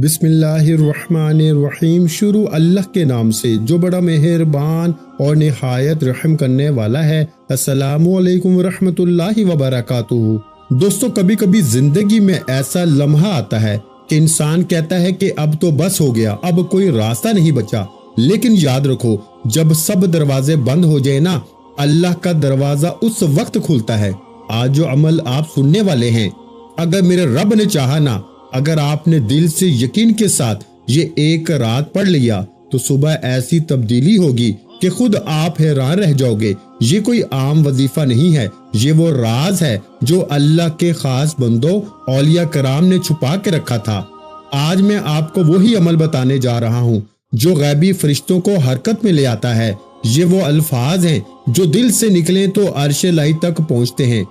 بسم اللہ الرحمن الرحیم۔ شروع اللہ کے نام سے جو بڑا مہربان اور نہایت رحم کرنے والا ہے۔ السلام علیکم ورحمۃ اللہ وبرکاتہ۔ دوستو، کبھی کبھی زندگی میں ایسا لمحہ آتا ہے کہ انسان کہتا ہے کہ اب تو بس ہو گیا، اب کوئی راستہ نہیں بچا۔ لیکن یاد رکھو، جب سب دروازے بند ہو جائے نا، اللہ کا دروازہ اس وقت کھلتا ہے۔ آج جو عمل آپ سننے والے ہیں، اگر میرے رب نے چاہا نا، اگر آپ نے دل سے یقین کے ساتھ یہ ایک رات پڑھ لیا تو صبح ایسی تبدیلی ہوگی کہ خود آپ حیران رہ جاؤ گے۔ یہ کوئی عام وظیفہ نہیں ہے، یہ وہ راز ہے جو اللہ کے خاص بندوں اولیاء کرام نے چھپا کے رکھا تھا۔ آج میں آپ کو وہی عمل بتانے جا رہا ہوں جو غیبی فرشتوں کو حرکت میں لے آتا ہے۔ یہ وہ الفاظ ہیں جو دل سے نکلیں تو عرش الہی تک پہنچتے ہیں۔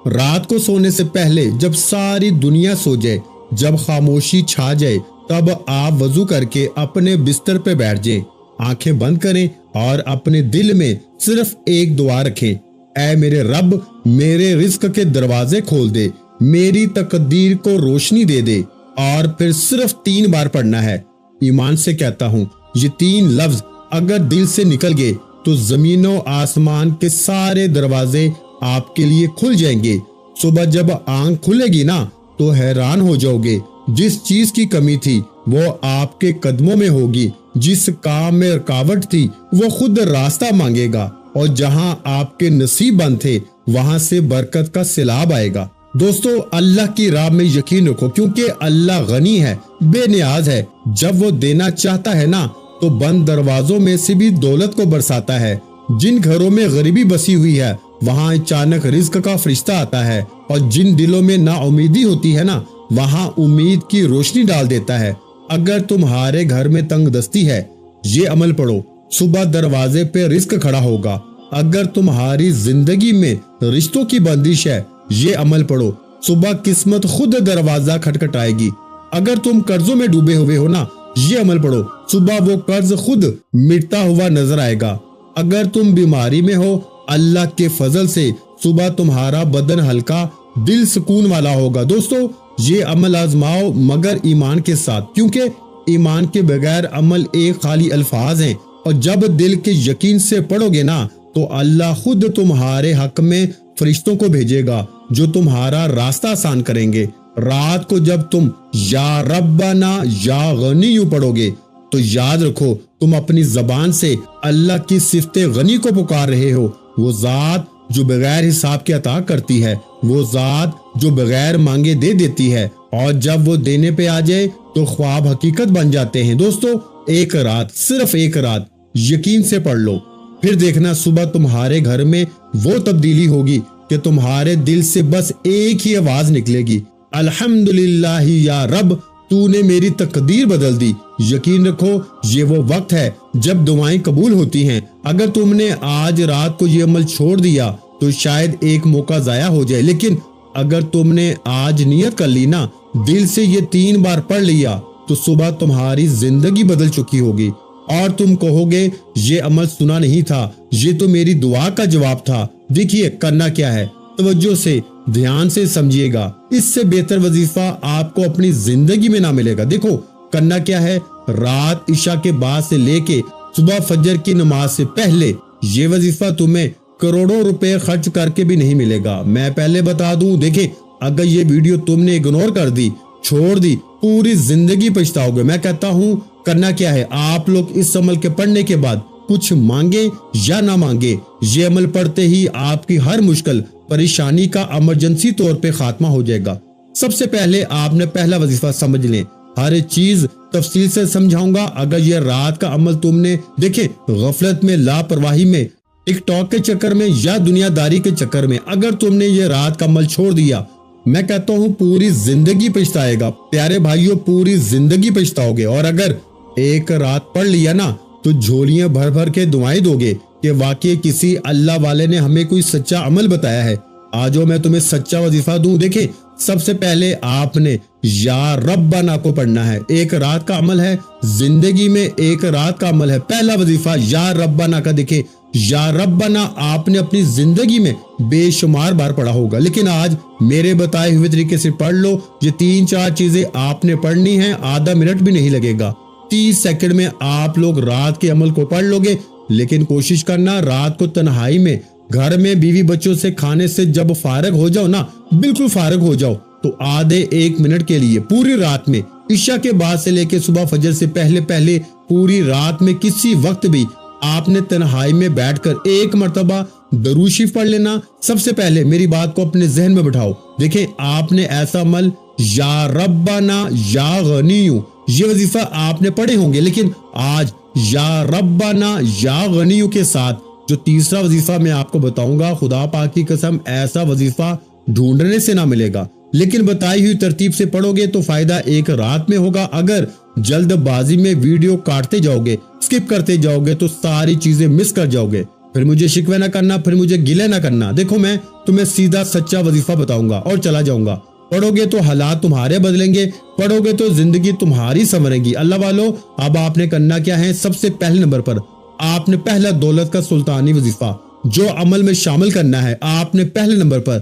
رات کو سونے سے پہلے جب ساری دنیا سو جائے، جب خاموشی چھا جائے، تب آپ وضو کر کے اپنے بستر پہ بیٹھ جائیں، آنکھیں بند کریں اور اپنے دل میں صرف ایک دعا رکھیں: اے میرے رب، میرے رزق کے دروازے کھول دے، میری تقدیر کو روشنی دے دے۔ اور پھر صرف 3 بار پڑھنا ہے۔ ایمان سے کہتا ہوں، یہ 3 لفظ اگر دل سے نکل گئے تو زمین و آسمان کے سارے دروازے آپ کے لیے کھل جائیں گے۔ صبح جب آنکھ کھلے گی نا تو حیران ہو جاؤ گے، جس چیز کی کمی تھی وہ آپ کے قدموں میں ہوگی، جس کام میں رکاوٹ تھی وہ خود راستہ مانگے گا، اور جہاں آپ کے نصیب بند تھے وہاں سے برکت کا سیلاب آئے گا۔ دوستو، اللہ کی راہ میں یقین رکھو، کیونکہ اللہ غنی ہے، بے نیاز ہے۔ جب وہ دینا چاہتا ہے نا تو بند دروازوں میں سے بھی دولت کو برساتا ہے۔ جن گھروں میں غریبی بسی ہوئی ہے وہاں اچانک رزق کا فرشتہ آتا ہے، اور جن دلوں میں نا امیدی ہوتی ہے نا وہاں امید کی روشنی ڈال دیتا ہے۔ اگر تمہارے گھر میں تنگ دستی ہے، یہ عمل پڑھو، صبح دروازے پہ رزق کھڑا ہوگا۔ اگر تمہاری زندگی میں رشتوں کی بندش ہے، یہ عمل پڑھو، صبح قسمت خود دروازہ کھٹکھٹائے گی۔ اگر تم قرضوں میں ڈوبے ہوئے ہو نا، یہ عمل پڑھو، صبح وہ قرض خود مٹتا ہوا نظر آئے گا۔ اگر تم بیماری میں ہو، اللہ کے فضل سے صبح تمہارا بدن ہلکا، دل سکون والا ہوگا۔ دوستو، یہ عمل آزماؤ مگر ایمان کے ساتھ، کیونکہ ایمان کے بغیر عمل ایک خالی الفاظ ہیں، اور جب دل کے یقین سے پڑھو گے نا تو اللہ خود تمہارے حق میں فرشتوں کو بھیجے گا جو تمہارا راستہ آسان کریں گے۔ رات کو جب تم یا ربنا یا غنی پڑھو گے تو یاد رکھو، تم اپنی زبان سے اللہ کی صفت غنی کو پکار رہے ہو۔ وہ ذات جو بغیر حساب کے عطا کرتی ہے، وہ ذات جو بغیر مانگے دے دیتی ہے، اور جب وہ دینے پہ آ جائے تو خواب حقیقت بن جاتے ہیں۔ دوستو، ایک رات، صرف ایک رات یقین سے پڑھ لو، پھر دیکھنا صبح تمہارے گھر میں وہ تبدیلی ہوگی کہ تمہارے دل سے بس ایک ہی آواز نکلے گی: الحمدللہ یا رب، تو نے میری تقدیر بدل دی۔ یقین رکھو، یہ وہ وقت ہے جب دعائیں قبول ہوتی ہیں۔ اگر تم نے آج رات کو یہ عمل چھوڑ دیا تو شاید ایک موقع ضائع ہو جائے، لیکن اگر تم نے آج نیت کر لی نا، دل سے یہ 3 بار پڑھ لیا، تو صبح تمہاری زندگی بدل چکی ہوگی، اور تم کہو گے یہ عمل سنا نہیں تھا، یہ تو میری دعا کا جواب تھا۔ دیکھیے کرنا کیا ہے، توجہ سے دھیان سے سمجھیے گا، اس سے بہتر وظیفہ آپ کو اپنی زندگی میں نہ ملے گا۔ دیکھو کرنا کیا ہے، رات عشاء کے بعد سے لے کے صبح فجر کی نماز سے پہلے یہ وظیفہ تمہیں کروڑوں روپے خرچ کر کے بھی نہیں ملے گا۔ میں پہلے بتا دوں، دیکھیں اگر یہ ویڈیو تم نے اگنور کر دی، چھوڑ دی، پوری زندگی پچھتاؤ گے۔ میں کہتا ہوں کرنا کیا ہے، آپ لوگ اس عمل کے پڑھنے کے بعد کچھ مانگے یا نہ مانگے، یہ عمل پڑھتے ہی آپ کی ہر مشکل پریشانی کا ایمرجنسی طور پہ خاتمہ ہو جائے گا۔ سب سے پہلے آپ نے پہلا وظیفہ سمجھ لیں، ہر چیز تفصیل سے سمجھاؤں گا۔ اگر یہ رات کا عمل تم نے دیکھے غفلت میں، لاپرواہی میں، ٹک ٹاک کے چکر میں یا دنیا داری کے چکر میں اگر تم نے یہ رات کا عمل چھوڑ دیا، میں کہتا ہوں پوری زندگی پچھتائے گا۔ پیارے بھائیوں، پوری زندگی پچھتاؤ گے۔ اور اگر ایک رات پڑھ لیا نا تو جھولیاں بھر بھر کے دعائیں دو گے کہ واقعی کسی اللہ والے نے ہمیں کوئی سچا عمل بتایا ہے۔ آجو میں تمہیں سچا وظیفہ دوں۔ دیکھیں سب سے پہلے آپ نے یا ربنا کو پڑھنا ہے، ایک رات کا عمل ہے، زندگی میں ایک رات کا عمل ہے۔ پہلا وظیفہ یا ربنا کا، دیکھیں یا ربنا آپ نے اپنی زندگی میں بے شمار بار پڑھا ہوگا، لیکن آج میرے بتائے ہوئے طریقے سے پڑھ لو۔ یہ 3-4 چیزیں آپ نے پڑھنی ہیں، آدھا منٹ بھی نہیں لگے گا، 30 سیکنڈ میں آپ لوگ رات کے عمل کو پڑھ لو گے۔ لیکن کوشش کرنا رات کو تنہائی میں گھر میں بیوی بچوں سے کھانے سے جب فارغ ہو جاؤ نا، بالکل فارغ ہو جاؤ، تو آدھے 1 منٹ کے لیے پوری رات میں عشاء کے بعد سے لے کے صبح فجر سے پہلے پوری رات میں کسی وقت بھی آپ نے تنہائی میں بیٹھ کر 1 مرتبہ درود شریف پڑھ لینا۔ سب سے پہلے میری بات کو اپنے ذہن میں بٹھاؤ، دیکھیں آپ نے ایسا عمل یا ربنا یا غنیو یہ وظیفہ آپ نے پڑھے ہوں گے، لیکن آج یا ربنا یا غنیو کے ساتھ جو تیسرا وظیفہ میں آپ کو بتاؤں گا، خدا پاک کی قسم ایسا وظیفہ ڈھونڈنے سے نہ ملے گا، لیکن بتائی ہوئی ترتیب سے پڑھو گے تو فائدہ ایک رات میں ہوگا۔ اگر جلد بازی میں ویڈیو کاٹتے جاؤ گے، سکپ کرتے جاؤ گے تو ساری چیزیں مس کر جاؤ گے، پھر مجھے شکوہ نہ کرنا، پھر مجھے گلے نہ کرنا۔ دیکھو میں تمہیں سیدھا سچا وظیفہ بتاؤں گا اور چلا جاؤں گا، پڑھو گے تو حالات تمہارے بدلیں گے، پڑھو گے تو زندگی تمہاری سنورے گی۔ اللہ والو، اب آپ نے کرنا کیا ہے؟ سب سے پہلے نمبر پر آپ نے پہلا دولت کا سلطانی وظیفہ جو عمل میں شامل کرنا ہے، آپ نے پہلے نمبر پر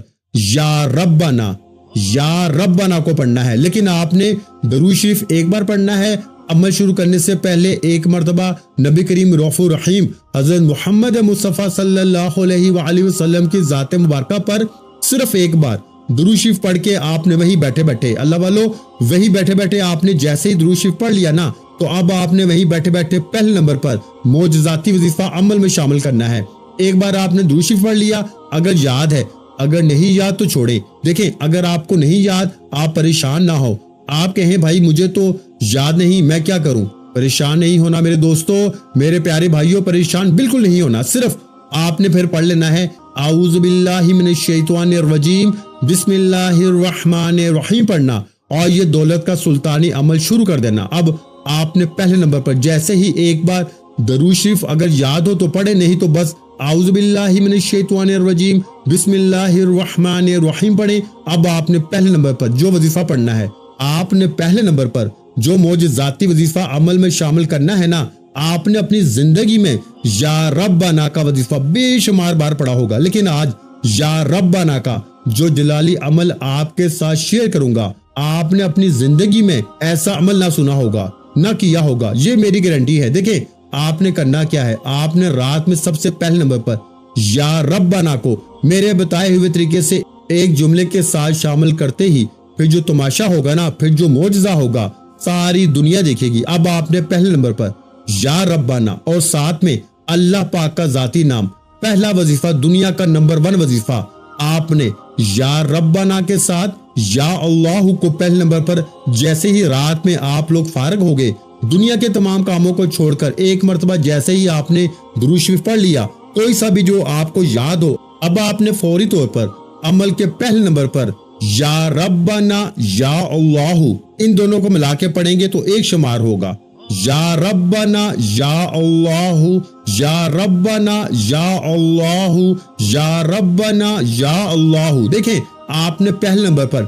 یا ربنا کو پڑھنا ہے، لیکن آپ نے درود شریف ایک بار پڑھنا ہے۔ عمل شروع کرنے سے پہلے 1 مرتبہ نبی کریم رؤوف الرحیم حضرت محمد مصطفیٰ صلی اللہ علیہ وآلہ وسلم کی ذات مبارکہ پر صرف 1 بار درود شریف پڑھ کے آپ نے وہی بیٹھے اللہ والو وہی بیٹھے آپ نے جیسے ہی درود شریف پڑھ لیا نا، تو اب آپ نے وہی بیٹھے پہلے نمبر پر معجزاتی وظیفہ عمل میں شامل کرنا ہے۔ ایک بار آپ نے درود شریف پڑھ لیا، اگر یاد ہے، اگر نہیں یاد تو چھوڑے۔ دیکھیں اگر آپ کو نہیں یاد، آپ پریشان نہ ہو، آپ کہیں بھائی مجھے تو یاد نہیں، میں کیا کروں؟ پریشان نہیں ہونا میرے دوستو، میرے پیارے بھائیوں، پریشان بالکل نہیں ہونا، صرف آپ نے پھر پڑھ لینا ہے اعوذ باللہ من الشیطان الرجیم بسم اللہ الرحمن الرحیم پڑھنا، اور یہ دولت کا سلطانی عمل شروع کر دینا۔ اب آپ نے پہلے نمبر پر جیسے ہی ایک بار درود شریف اگر یاد ہو تو پڑھے، نہیں تو بس اعوذ باللہ من الشیطان الرجیم بسم اللہ الرحمن الرحیم پڑھیں۔ اب آپ نے پہلے نمبر پر جو وظیفہ پڑھنا ہے، آپ نے پہلے نمبر پر جو معجزاتی وظیفہ عمل میں شامل کرنا ہے نا، آپ نے اپنی زندگی میں یا ربنا کا وظیفہ بے شمار بار پڑھا ہوگا، لیکن آج یا ربنا کا جو جلالی عمل آپ کے ساتھ شیئر کروں گا، آپ نے اپنی زندگی میں ایسا عمل نہ سنا ہوگا، نہ کیا ہوگا، یہ میری گارنٹی ہے۔ دیکھیں آپ نے کرنا کیا ہے، آپ نے رات میں سب سے پہلے نمبر پر یا ربنا کو میرے بتائے ہوئے طریقے سے ایک جملے کے ساتھ شامل کرتے ہی پھر جو تماشا ہوگا نا، پھر جو معجزہ ہوگا ساری دنیا دیکھے گی۔ اب آپ نے پہلے نمبر پر یا ربنا اور ساتھ میں اللہ پاک کا ذاتی نام، پہلا وظیفہ دنیا کا نمبر 1 وظیفہ، آپ نے یا ربنا کے ساتھ یا اللہ کو پہلے نمبر پر جیسے ہی رات میں آپ لوگ فارغ ہو گئے، دنیا کے تمام کاموں کو چھوڑ کر 1 مرتبہ جیسے ہی آپ نے درود شریف پڑھ لیا، کوئی سا بھی جو آپ کو یاد ہو، اب آپ نے فوری طور پر عمل کے پہلے نمبر پر یا ربنا یا اللہ ان دونوں کو ملا کے پڑھیں گے تو ایک شمار ہوگا، یا ربنا یا اللہ یا ربنا یا اللہ یا ربنا یا اللہ۔ دیکھیں آپ نے پہلے نمبر پر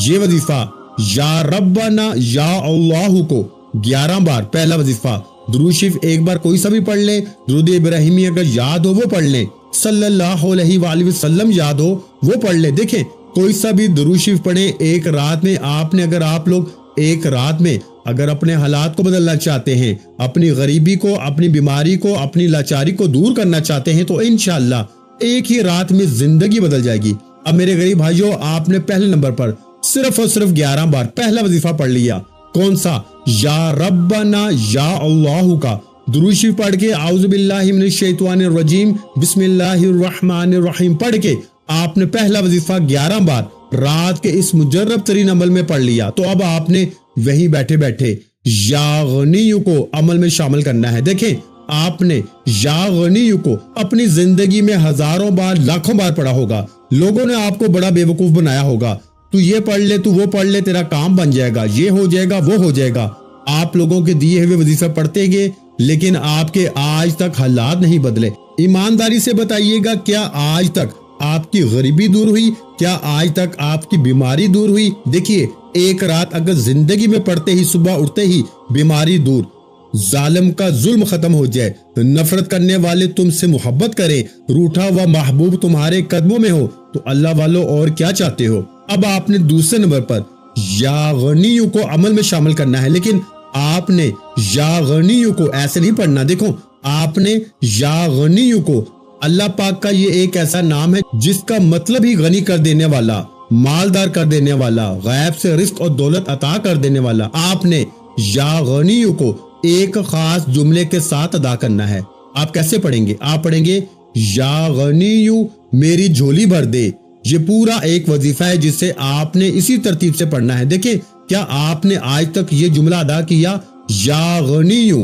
یہ وظیفہ یا ربنا یا اللہ کو 11 بار پہلا وظیفہ، درود شریف ایک بار کوئی سا بھی پڑھ لیں، درود ابراہیمی اگر یاد ہو وہ پڑھ لیں، صلی اللہ علیہ وآلہ وسلم یاد ہو وہ پڑھ لیں۔ دیکھیں کوئی سا بھی درود شریف پڑھیں ایک رات میں، آپ نے اگر آپ لوگ ایک رات میں اگر اپنے حالات کو بدلنا چاہتے ہیں، اپنی غریبی کو، اپنی بیماری کو، اپنی لاچاری کو دور کرنا چاہتے ہیں تو انشاءاللہ ایک ہی رات میں زندگی بدل جائے گی۔ اب میرے غریب بھائیوں، آپ نے پہلے نمبر پر صرف اور صرف 11 بار پہلا وظیفہ پڑھ لیا، کون سا؟ یا ربنا یا اللہ کا درود شریف پڑھ کے اعوذ باللہ من الشیطان الرجیم بسم اللہ الرحمن الرحیم پڑھ کے آپ نے پہلا وظیفہ 11 بار رات کے اس مجرب ترین عمل میں پڑھ لیا، تو اب آپ نے وہی بیٹھے یا غنیو کو عمل میں شامل کرنا ہے۔ دیکھیں آپ نے یا غنیو کو اپنی زندگی میں ہزاروں بار، لاکھوں بار پڑھا ہوگا، لوگوں نے آپ کو بڑا بے وقوف بنایا ہوگا، تو یہ پڑھ لے، تو وہ پڑھ لے، تیرا کام بن جائے گا، یہ ہو جائے گا، وہ ہو جائے گا۔ آپ لوگوں کے دیے ہوئے وظیفہ پڑھتے گئے، لیکن آپ کے آج تک حالات نہیں بدلے۔ ایمانداری سے بتائیے گا، کیا آج تک آپ کی غریبی دور ہوئی؟ کیا آج تک آپ کی بیماری دور ہوئی؟ دیکھیے ایک رات اگر زندگی میں پڑھتے ہی صبح اٹھتے ہی بیماری دور، ظالم کا ظلم ختم ہو جائے، نفرت کرنے والے تم سے محبت کریں، روٹھا ہوا محبوب تمہارے قدموں میں ہو، تو اللہ والو اور کیا چاہتے ہو؟ اب آپ نے دوسرے نمبر پر یا غنیو کو عمل میں شامل کرنا ہے، لیکن آپ نے یا غنیو کو ایسے نہیں پڑھنا۔ دیکھو آپ نے یا غنیو کو، اللہ پاک کا یہ ایک ایسا نام ہے جس کا مطلب ہی غنی کر دینے والا، مالدار کر دینے والا، غیب سے رزق اور دولت عطا کر دینے والا۔ آپ نے یا غنیو کو ایک خاص جملے کے ساتھ ادا کرنا ہے۔ آپ کیسے پڑھیں گے؟ آپ پڑھیں گے یا غنیو میری جھولی بھر دے۔ یہ پورا ایک وظیفہ ہے جسے آپ نے اسی ترتیب سے پڑھنا ہے۔ دیکھیں کیا آپ نے آج تک یہ جملہ ادا کیا؟ یا غنیو،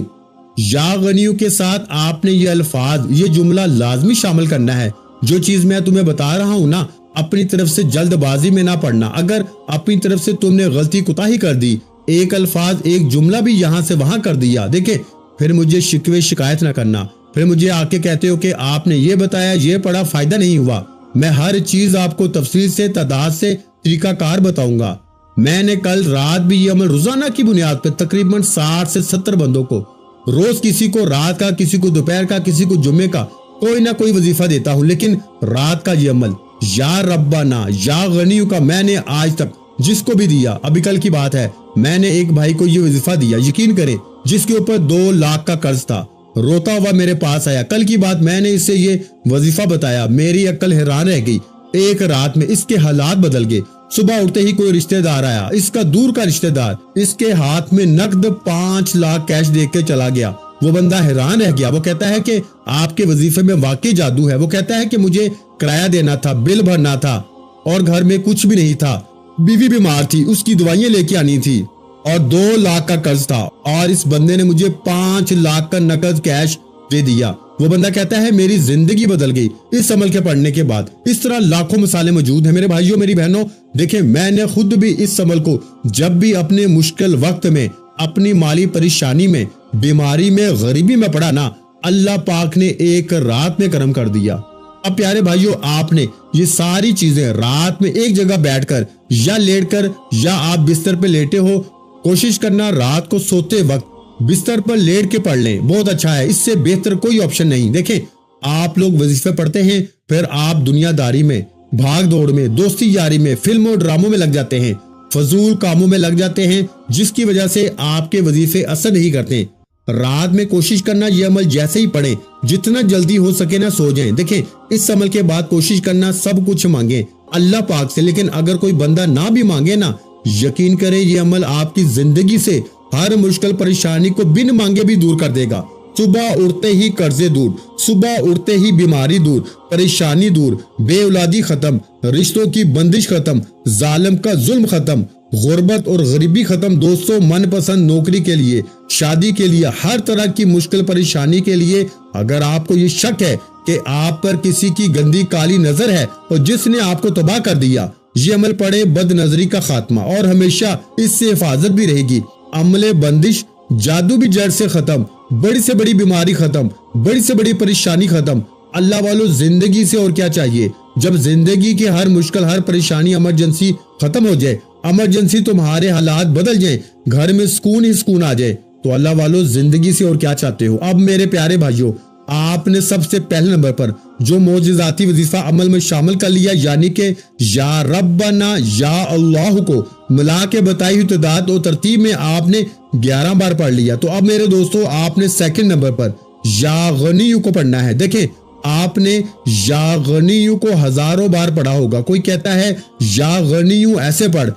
یا غنیو کے ساتھ آپ نے یہ الفاظ، یہ جملہ لازمی شامل کرنا ہے۔ جو چیز میں تمہیں بتا رہا ہوں نا، اپنی طرف سے جلد بازی میں نہ پڑھنا۔ اگر اپنی طرف سے تم نے غلطی کوتاہی کر دی، ایک الفاظ ایک جملہ بھی یہاں سے وہاں کر دیا، دیکھیں پھر مجھے شکوے شکایت نہ کرنا، پھر مجھے آ کے کہتے ہو کہ آپ نے یہ بتایا، یہ پڑھا، فائدہ نہیں ہوا۔ میں ہر چیز آپ کو تفصیل سے، تعداد سے، طریقہ کار بتاؤں گا۔ میں نے کل رات بھی یہ عمل روزانہ کی بنیاد پہ تقریباً 60 سے 70 بندوں کو، روز کسی کو رات کا، کسی کو دوپہر کا، کسی کو جمعے کا کوئی نہ کوئی وظیفہ دیتا ہوں، لیکن رات کا یہ عمل یا ربنا یا غنیو کا میں نے آج تک جس کو بھی دیا، ابھی کل کی بات ہے، میں نے ایک بھائی کو یہ وظیفہ دیا، یقین کریں، جس کے اوپر 2 لاکھ کا قرض تھا، روتا ہوا میرے پاس آیا، کل کی بات میں نے اسے یہ وظیفہ بتایا، میری عقل حیران رہ گئی۔ ایک رات میں اس کے حالات بدل گئے۔ صبح اٹھتے ہی کوئی رشتہ دار آیا، اس کا دور کا رشتہ دار، اس کے ہاتھ میں نقد 5 لاکھ کیش دے کے چلا گیا۔ وہ بندہ حیران رہ گیا، وہ کہتا ہے کہ آپ کے وظیفے میں واقعی جادو ہے۔ وہ کہتا ہے کہ مجھے کرایہ دینا تھا، بل بھرنا تھا، اور گھر میں کچھ بھی نہیں تھا، بیوی بیمار تھی، اس کی دوائیاں لے کے آنی تھی، اور 2 لاکھ کا قرض تھا، اور اس بندے نے مجھے 5 لاکھ کا نقد کیش دے دیا۔ وہ بندہ کہتا ہے میری زندگی بدل گئی اس عمل کے پڑھنے کے بعد۔ اس طرح لاکھوں مثالیں موجود ہیں میرے بھائیوں، میری بہنوں۔ دیکھیں میں نے خود بھی اس عمل کو جب بھی اپنے مشکل وقت میں، اپنی مالی پریشانی میں، بیماری میں، غریبی میں پڑا نا، اللہ پاک نے ایک رات میں کرم کر دیا۔ اب پیارے بھائیوں، آپ نے یہ ساری چیزیں رات میں ایک جگہ بیٹھ کر یا لیٹ کر، یا آپ بستر پہ لیٹے ہو، کوشش کرنا رات کو سوتے وقت بستر پر لیٹ کے پڑھ لیں، بہت اچھا ہے، اس سے بہتر کوئی آپشن نہیں۔ دیکھیں آپ لوگ وظیفے پڑھتے ہیں، پھر آپ دنیا داری میں، بھاگ دوڑ میں، دوستی یاری میں، فلموں ڈراموں میں لگ جاتے ہیں، فضول کاموں میں لگ جاتے ہیں، جس کی وجہ سے آپ کے وظیفے اثر نہیں کرتے۔ رات میں کوشش کرنا یہ عمل جیسے ہی پڑھیں، جتنا جلدی ہو سکے نہ سو جائیں۔ دیکھیں اس عمل کے بعد کوشش کرنا سب کچھ مانگیں اللہ پاک سے، لیکن اگر کوئی بندہ نہ بھی مانگے نا، یقین کریں یہ عمل آپ کی زندگی سے ہر مشکل پریشانی کو بن مانگے بھی دور کر دے گا۔ صبح اٹھتے ہی قرضے دور، صبح اٹھتے ہی بیماری دور، پریشانی دور، بے اولادی ختم، رشتوں کی بندش ختم، ظالم کا ظلم ختم، غربت اور غریبی ختم۔ دوستوں من پسند نوکری کے لیے، شادی کے لیے، ہر طرح کی مشکل پریشانی کے لیے، اگر آپ کو یہ شک ہے کہ آپ پر کسی کی گندی کالی نظر ہے اور جس نے آپ کو تباہ کر دیا، یہ عمل پڑھے، بد نظری کا خاتمہ اور ہمیشہ اس سے حفاظت بھی رہے گی۔ عمل بندش، جادو بھی جڑ سے ختم، بڑی سے بڑی بیماری ختم، بڑی سے بڑی پریشانی ختم۔ اللہ والو زندگی سے اور کیا چاہیے؟ جب زندگی کی ہر مشکل، ہر پریشانی، ایمرجنسی ختم ہو جائے، ایمرجنسی تمہارے حالات بدل جائیں، گھر میں سکون ہی سکون آ جائے، تو اللہ والو زندگی سے اور کیا چاہتے ہو؟ اب میرے پیارے بھائیوں، آپ نے سب سے پہلے نمبر پر جو معجزاتی وظیفہ عمل میں شامل کر لیا، یعنی کہ یا ربنا یا اللہ کو ملا کے بتائی ہوئی تعداد اور ترتیب میں آپ نے 11 بار پڑھ لیا۔ تو اب میرے دوستوں آپ نے سیکنڈ نمبر پر یا غنیو کو پڑھنا ہے۔ دیکھیں آپ نے یا غنیو کو ہزاروں بار پڑھا ہوگا۔ کوئی کہتا ہے یا غنیو ایسے پڑھ،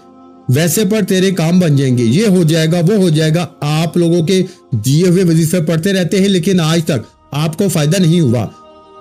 ویسے پڑھ، تیرے کام بن جائیں گے، یہ ہو جائے گا، وہ ہو جائے گا۔ آپ لوگوں کے دیے ہوئے وظیفے پڑھتے رہتے ہیں، لیکن آج تک آپ کو فائدہ نہیں ہوا۔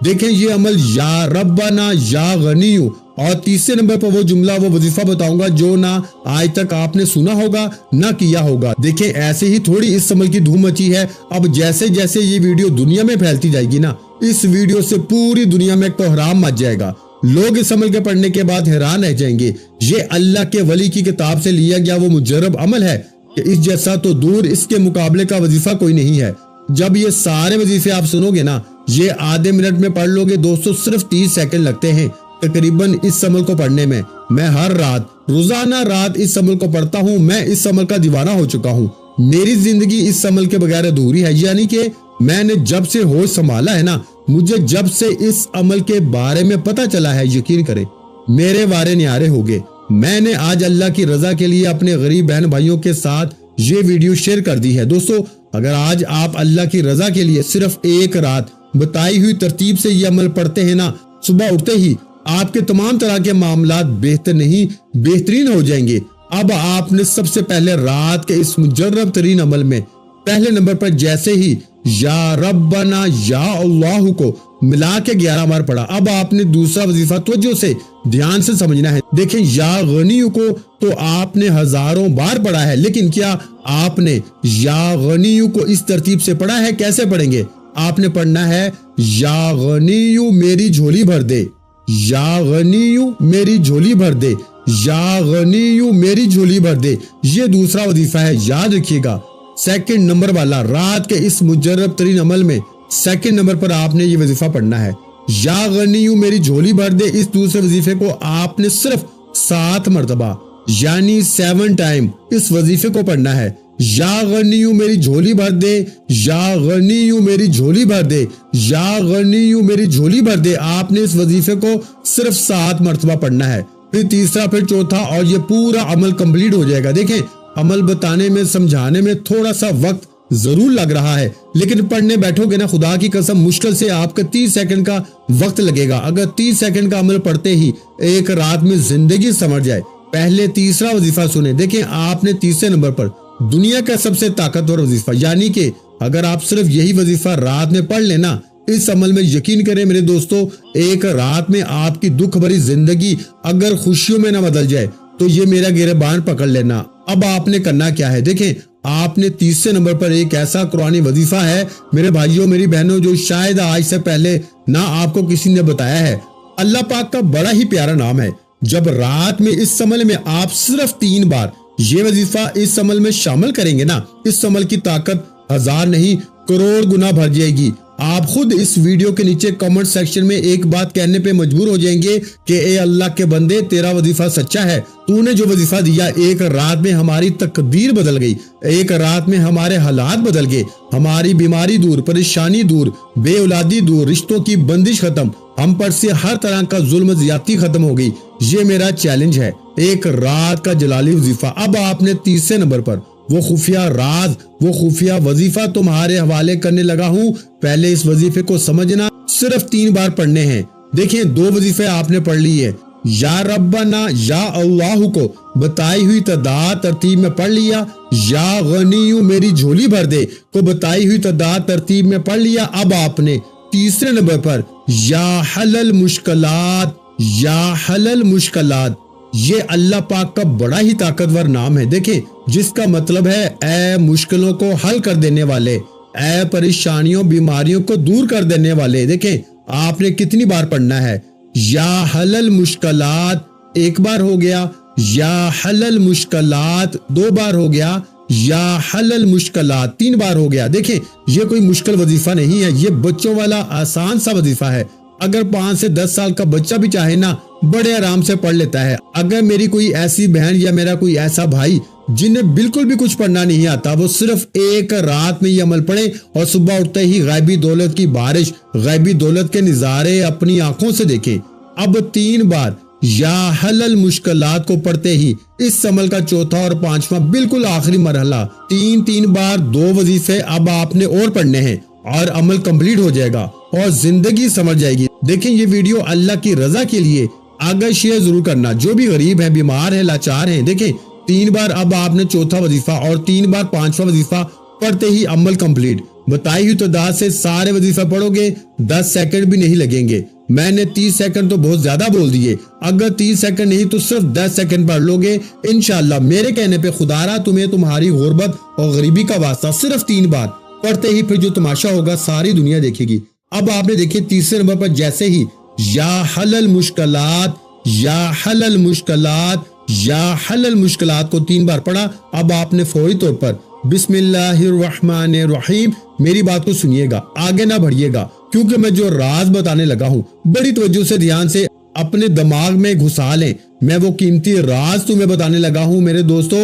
دیکھیں یہ عمل یا ربنا یا غنیو، اور تیسرے نمبر پر وہ جملہ، وہ وظیفہ بتاؤں گا جو نہ آج تک آپ نے سنا ہوگا نہ کیا ہوگا۔ دیکھیں ایسے ہی تھوڑی اس عمل کی دھوم مچی ہے۔ اب جیسے جیسے یہ ویڈیو دنیا میں پھیلتی جائے گی نا، اس ویڈیو سے پوری دنیا میں کوہرام مچ جائے گا۔ لوگ اس عمل کے پڑھنے کے بعد حیران رہ جائیں گے۔ یہ اللہ کے ولی کی کتاب سے لیا گیا وہ مجرب عمل ہے کہ اس جیسا تو دور، اس کے مقابلے کا وظیفہ کوئی نہیں ہے۔ جب یہ سارے وظیفے آپ سنو گے نا، یہ آدھے منٹ میں پڑھ لو گے دوستوں، صرف 30 سیکنڈ لگتے ہیں تقریباً اس عمل کو پڑھنے میں۔ میں ہر رات، روزانہ رات اس عمل کو پڑھتا ہوں، میں اس عمل کا دیوانہ ہو چکا ہوں۔ میری زندگی اس عمل کے بغیر ادھوری ہے، یعنی کہ میں نے جب سے ہوش سنبھالا ہے نا، مجھے جب سے اس عمل کے بارے میں پتہ چلا ہے، یقین کریں میرے وارے نیارے ہو گئے۔ میں نے آج اللہ کی رضا کے لیے اپنے غریب بہن بھائیوں کے ساتھ یہ ویڈیو شیئر کر دی ہے۔ دوستو، اگر آج آپ اللہ کی رضا کے لیے صرف ایک رات بتائی ہوئی ترتیب سے یہ عمل پڑھتے ہیں نا، صبح اٹھتے ہی آپ کے تمام طرح کے معاملات بہترین ہو جائیں گے۔ اب آپ نے سب سے پہلے رات کے اس مجرب ترین عمل میں پہلے نمبر پر جیسے ہی یا ربنا یا اللہ کو ملا کے 11 بار پڑھا، اب آپ نے دوسرا وظیفہ توجہ سے دھیان سے سمجھنا ہے۔ دیکھیں، یا غنی کو تو آپ نے ہزاروں بار پڑھا ہے، لیکن کیا آپ نے یا غنی کو اس ترتیب سے پڑھا ہے؟ کیسے پڑھیں گے؟ آپ نے پڑھنا ہے یا غنی میری جھولی بھر دے، یا غنی میری جھولی بھر دے، یا غنی میری جھولی بھر دے۔ یہ دوسرا وظیفہ ہے، یاد رکھیے گا۔ سیکنڈ نمبر والا رات کے اس مجرب ترین عمل میں سیکنڈ نمبر پر آپ نے یہ وظیفہ پڑھنا ہے، یا غنی میری جھولی بھر دے۔ اس دوسرے وظیفے کو آپ نے صرف 7 مرتبہ یعنی 7 ٹائم اس وظیفے کو پڑھنا ہے، یا غنی میری جھولی بھر دے، یا غنی میری جھولی بھر دے، یا غنی میری جھولی بھر دے۔ آپ نے اس وظیفے کو صرف 7 مرتبہ پڑھنا ہے، پھر تیسرا، پھر چوتھا، اور یہ پورا عمل کمپلیٹ ہو جائے گا۔ دیکھیں، عمل بتانے میں سمجھانے میں تھوڑا سا وقت ضرور لگ رہا ہے، لیکن پڑھنے بیٹھو گے نا، خدا کی قسم مشکل سے آپ کا 30 سیکنڈ کا وقت لگے گا۔ اگر 30 سیکنڈ کا عمل پڑھتے ہی ایک رات میں زندگی سمجھ جائے۔ پہلے تیسرا وظیفہ سنیں۔ دیکھیں، آپ نے تیسرے نمبر پر دنیا کا سب سے طاقتور وظیفہ، یعنی کہ اگر آپ صرف یہی وظیفہ رات میں پڑھ لینا، اس عمل میں یقین کریں میرے دوستو، ایک رات میں آپ کی دکھ بھری زندگی اگر خوشیوں میں نہ بدل جائے تو یہ میرا گریبان پکڑ لینا۔ اب آپ نے کرنا کیا ہے؟ دیکھیں، آپ نے تیسرے نمبر پر ایک ایسا قرآنی وظیفہ ہے میرے بھائیوں میری بہنوں، جو شاید آج سے پہلے نہ آپ کو کسی نے بتایا ہے۔ اللہ پاک کا بڑا ہی پیارا نام ہے۔ جب رات میں اس عمل میں آپ صرف 3 بار یہ وظیفہ اس عمل میں شامل کریں گے نا، اس عمل کی طاقت 1000 نہیں کروڑ گنا بڑھ جائے گی۔ آپ خود اس ویڈیو کے نیچے کمنٹ سیکشن میں ایک بات کہنے پہ مجبور ہو جائیں گے کہ اے اللہ کے بندے، تیرا وظیفہ سچا ہے، تو نے جو وظیفہ دیا، ایک رات میں ہماری تقدیر بدل گئی، ایک رات میں ہمارے حالات بدل گئے، ہماری بیماری دور، پریشانی دور، بے اولادی دور، رشتوں کی بندش ختم، ہم پر سے ہر طرح کا ظلم زیادتی ختم ہو گئی۔ یہ میرا چیلنج ہے، ایک رات کا جلالی وظیفہ۔ اب آپ نے تیسرے نمبر پر وہ خفیہ راز، وہ خفیہ وظیفہ تمہارے حوالے کرنے لگا ہوں۔ پہلے اس وظیفے کو سمجھنا، صرف 3 بار پڑھنے ہیں۔ دیکھیں، 2 وظیفے آپ نے پڑھ لی ہے، یا ربنا یا اللہ کو بتائی ہوئی تعداد ترتیب میں پڑھ لیا، یا غنی میری جھولی بھر دے کو بتائی ہوئی تعداد ترتیب میں پڑھ لیا۔ اب آپ نے تیسرے نمبر پر یا حلل مشکلات، یا حلل مشکلات، یہ اللہ پاک کا بڑا ہی طاقتور نام ہے۔ دیکھیں، جس کا مطلب ہے اے مشکلوں کو حل کر دینے والے، اے پریشانیوں بیماریوں کو دور کر دینے والے۔ دیکھیں، آپ نے کتنی بار پڑھنا ہے؟ یا حلل مشکلات 1 بار ہو گیا، یا حلل مشکلات 2 بار ہو گیا، یا حلل مشکلات 3 بار ہو گیا۔ دیکھیں، یہ کوئی مشکل وظیفہ نہیں ہے، یہ بچوں والا آسان سا وظیفہ ہے۔ اگر 5 سے 10 سال کا بچہ بھی چاہے نا، بڑے آرام سے پڑھ لیتا ہے۔ اگر میری کوئی ایسی بہن یا میرا کوئی ایسا بھائی جنہیں بالکل بھی کچھ پڑھنا نہیں آتا، وہ صرف ایک رات میں یہ عمل پڑھے اور صبح اٹھتے ہی غیبی دولت کی بارش، غیبی دولت کے نظارے اپنی آنکھوں سے دیکھیں۔ اب 3 بار یا حلل مشکلات کو پڑھتے ہی اس عمل کا چوتھا اور 5واں بالکل آخری مرحلہ، 3 بار 2 وظیفے اب آپ نے اور پڑھنے ہیں اور عمل کمپلیٹ ہو جائے گا اور زندگی سمجھ جائے گی۔ دیکھیں، یہ ویڈیو اللہ کی رضا کے لیے آگے شیئر ضرور کرنا، جو بھی غریب ہیں، بیمار ہیں، لاچار ہیں۔ دیکھیں، 3 بار اب آپ نے چوتھا وظیفہ اور 3 بار 5واں وظیفہ پڑھتے ہی عمل کمپلیٹ۔ بتائی ہوئی تعداد سے سارے وظیفہ پڑھو گے، 10 سیکنڈ بھی نہیں لگیں گے۔ میں نے 30 سیکنڈ تو بہت زیادہ بول دیے، اگر 30 سیکنڈ نہیں تو صرف 10 سیکنڈ پڑھ لو گے انشاءاللہ۔ میرے کہنے پہ خدا را تمہیں تمہاری غربت اور غریبی کا واسطہ، صرف 3 بار پڑھتے ہی پھر جو تماشا ہوگا ساری دنیا دیکھے گی۔ اب آپ نے دیکھیں تیسرے نمبر پر جیسے ہی یا حلل مشکلات، یا حلل مشکلات، یا حلل مشکلات کو 3 بار پڑھا، اب آپ نے فوری طور پر بسم اللہ الرحمن الرحیم، میری بات کو سنیے گا، آگے نہ بڑھیے گا، کیونکہ میں جو راز بتانے لگا ہوں بڑی توجہ سے دھیان سے اپنے دماغ میں گھسا لیں۔ میں وہ قیمتی راز تمہیں بتانے لگا ہوں میرے دوستو۔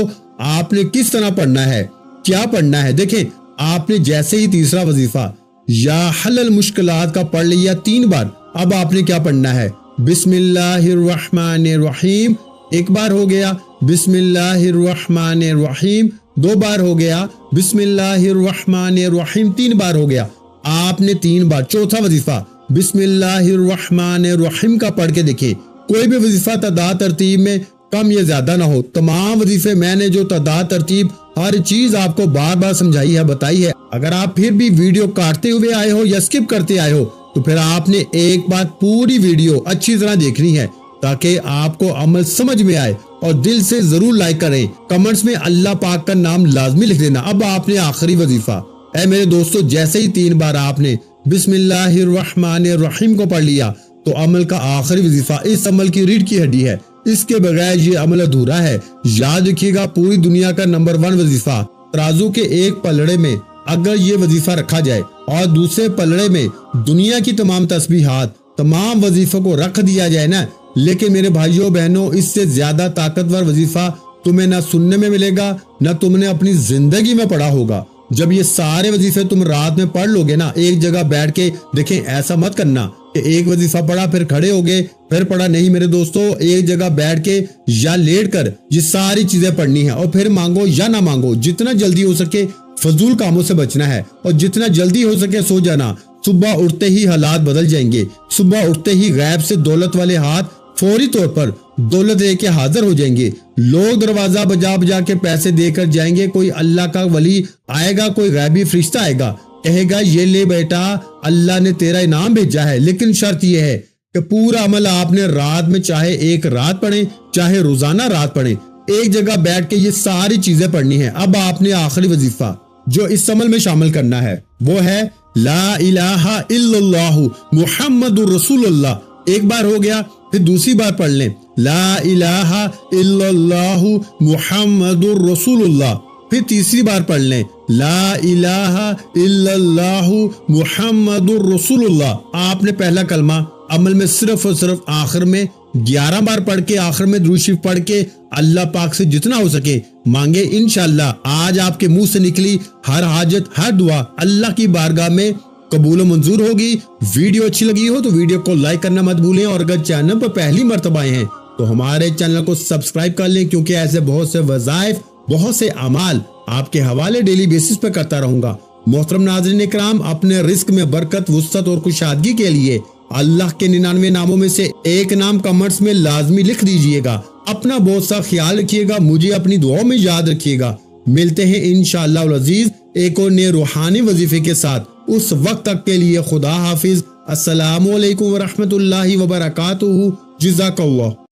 آپ نے کس طرح پڑھنا ہے، کیا پڑھنا ہے؟ دیکھیں آپ نے جیسے ہی تیسرا وظیفہ یا حل المشکلات کا پڑھ لیا 3 بار، اب آپ نے کیا پڑھنا ہے؟ بسم اللہ الرحمن الرحیم 1 بار ہو گیا، بسم اللہ الرحمن الرحیم 2 بار ہو گیا، بسم اللہ الرحمن الرحیم 3 بار ہو گیا۔ آپ نے 3 بار چوتھا وظیفہ بسم اللہ الرحمن الرحیم کا پڑھ کے دیکھیں، کوئی بھی وظیفہ تعداد ترتیب میں کم یا زیادہ نہ ہو۔ تمام وظیفے میں نے جو تعداد ترتیب ہر چیز آپ کو بار بار سمجھائی ہے، بتائی ہے۔ اگر آپ پھر بھی ویڈیو کاٹتے ہوئے آئے ہو یا سکپ کرتے آئے ہو تو پھر آپ نے ایک بار پوری ویڈیو اچھی طرح دیکھنی ہے تاکہ آپ کو عمل سمجھ میں آئے، اور دل سے ضرور لائک کریں، کمنٹس میں اللہ پاک کا نام لازمی لکھ دینا۔ اب آپ نے آخری وظیفہ، اے میرے دوستو، جیسے ہی 3 بار آپ نے بسم اللہ الرحمن الرحیم کو پڑھ لیا تو عمل کا آخری وظیفہ اس عمل کی ریڑھ کی ہڈی ہے، اس کے بغیر یہ عمل ادھورا ہے۔ یاد رکھیے گا، پوری دنیا کا نمبر 1 وظیفہ، ترازو کے ایک پلڑے میں اگر یہ وظیفہ رکھا جائے اور دوسرے پلڑے میں دنیا کی تمام تسبیحات، تمام وظیفوں کو رکھ دیا جائے نا، لیکن میرے بھائیوں بہنوں، اس سے زیادہ طاقتور وظیفہ تمہیں نہ سننے میں ملے گا، نہ تم نے اپنی زندگی میں پڑھا ہوگا۔ جب یہ سارے وظیفے تم رات میں پڑھ لو گے نا، ایک جگہ بیٹھ کے دیکھیں، ایسا مت کرنا کہ ایک وظیفہ پڑھا پھر کھڑے ہو گئے پھر پڑھا نہیں۔ میرے دوستو، ایک جگہ بیٹھ کے یا لیٹ کر یہ ساری چیزیں پڑھنی ہیں، اور پھر مانگو یا نہ مانگو، جتنا جلدی ہو سکے فضول کاموں سے بچنا ہے، اور جتنا جلدی ہو سکے سو جانا۔ صبح اٹھتے ہی حالات بدل جائیں گے، صبح اٹھتے ہی غیب سے دولت والے ہاتھ فوری طور پر دولت لے کے حاضر ہو جائیں گے۔ لوگ دروازہ بجا بجا کے پیسے دے کر جائیں گے، کوئی اللہ کا ولی آئے گا، کوئی غیبی فرشتہ آئے گا، کہے گا یہ لے بیٹا، اللہ نے تیرا انعام بھیجا ہے، لیکن شرط یہ ہے کہ پورا عمل آپ نے رات میں چاہے ایک رات پڑھیں چاہے روزانہ رات پڑھیں، ایک جگہ بیٹھ کے یہ ساری چیزیں پڑھنی ہیں۔ اب آپ نے آخری وظیفہ جو اس عمل میں شامل کرنا ہے وہ ہے لا الہ الا اللہ محمد الرسول اللہ۔ 1 بار ہو گیا، پھر دوسری بار پڑھ لیں لا الہ الا اللہ محمد الرسول اللہ، پھر تیسری بار پڑھ لیں لا الہ الا اللہ محمد الرسول اللہ۔ آپ نے پہلا کلمہ عمل میں صرف اور صرف آخر میں 11 بار پڑھ کے، آخر میں درود شریف پڑھ کے اللہ پاک سے جتنا ہو سکے مانگے، انشاءاللہ آج آپ کے منہ سے نکلی ہر حاجت، ہر دعا اللہ کی بارگاہ میں قبول و منظور ہوگی۔ ویڈیو اچھی لگی ہو تو ویڈیو کو لائک کرنا مت بھولیں، اور اگر چینل پر پہلی مرتبہ آئے ہیں تو ہمارے چینل کو سبسکرائب کر لیں، کیونکہ ایسے بہت سے وظائف، بہت سے اعمال آپ کے حوالے ڈیلی بیسس پہ کرتا رہوں گا۔ محترم ناظرین اکرام، اپنے رزق میں برکت، وسعت اور کشادگی کے لیے اللہ کے 99 ناموں میں سے ایک نام کمنٹس میں لازمی لکھ دیجئے گا۔ اپنا بہت سا خیال رکھیے گا، مجھے اپنی دعاؤں میں یاد رکھیے گا۔ ملتے ہیں انشاءاللہ العزیز ایک اور نئے روحانی وظیفے کے ساتھ، اس وقت تک کے لیے خدا حافظ۔ السلام علیکم ورحمۃ اللہ وبرکاتہ۔ جزاک اللہ۔